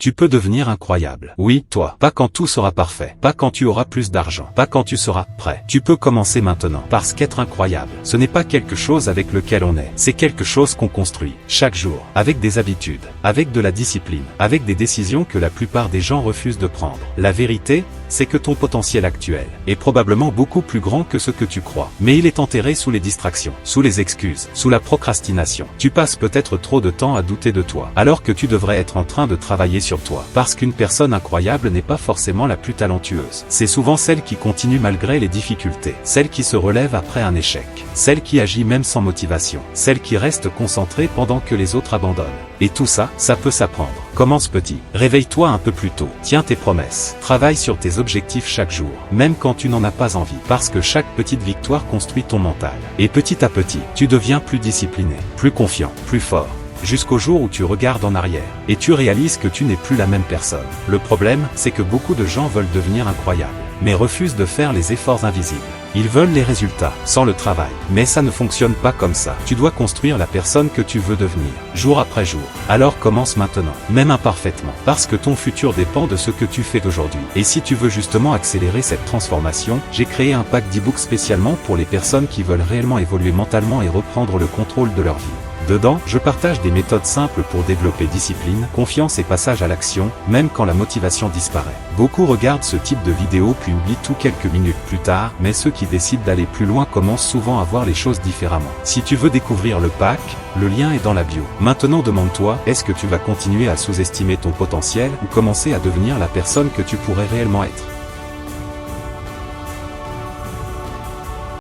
Tu peux devenir incroyable. Oui, toi. Pas quand tout sera parfait. Pas quand tu auras plus d'argent. Pas quand tu seras prêt. Tu peux commencer maintenant. Parce qu'être incroyable, ce n'est pas quelque chose avec lequel on est. C'est quelque chose qu'on construit. Chaque jour. Avec des habitudes. Avec de la discipline. Avec des décisions que la plupart des gens refusent de prendre. La vérité, c'est que ton potentiel actuel est probablement beaucoup plus grand que ce que tu crois. Mais il est enterré sous les distractions, sous les excuses, sous la procrastination. Tu passes peut-être trop de temps à douter de toi, alors que tu devrais être en train de travailler sur toi. Parce qu'une personne incroyable n'est pas forcément la plus talentueuse. C'est souvent celle qui continue malgré les difficultés, celle qui se relève après un échec, celle qui agit même sans motivation, celle qui reste concentrée pendant que les autres abandonnent. Et tout ça, ça peut s'apprendre. Commence petit. Réveille-toi un peu plus tôt. Tiens tes promesses. Travaille sur tes objectifs chaque jour, même quand tu n'en as pas envie. Parce que chaque petite victoire construit ton mental. Et petit à petit, tu deviens plus discipliné, plus confiant, plus fort. Jusqu'au jour où tu regardes en arrière, et tu réalises que tu n'es plus la même personne. Le problème, c'est que beaucoup de gens veulent devenir incroyables, mais refusent de faire les efforts invisibles. Ils veulent les résultats, sans le travail. Mais ça ne fonctionne pas comme ça. Tu dois construire la personne que tu veux devenir, jour après jour. Alors commence maintenant, même imparfaitement. Parce que ton futur dépend de ce que tu fais d'aujourd'hui. Et si tu veux justement accélérer cette transformation, j'ai créé un pack d'e-books spécialement pour les personnes qui veulent réellement évoluer mentalement et reprendre le contrôle de leur vie. Dedans, je partage des méthodes simples pour développer discipline, confiance et passage à l'action, même quand la motivation disparaît. Beaucoup regardent ce type de vidéo puis oublient tout quelques minutes plus tard, mais ceux qui décident d'aller plus loin commencent souvent à voir les choses différemment. Si tu veux découvrir le pack, le lien est dans la bio. Maintenant demande-toi, est-ce que tu vas continuer à sous-estimer ton potentiel ou commencer à devenir la personne que tu pourrais réellement être ?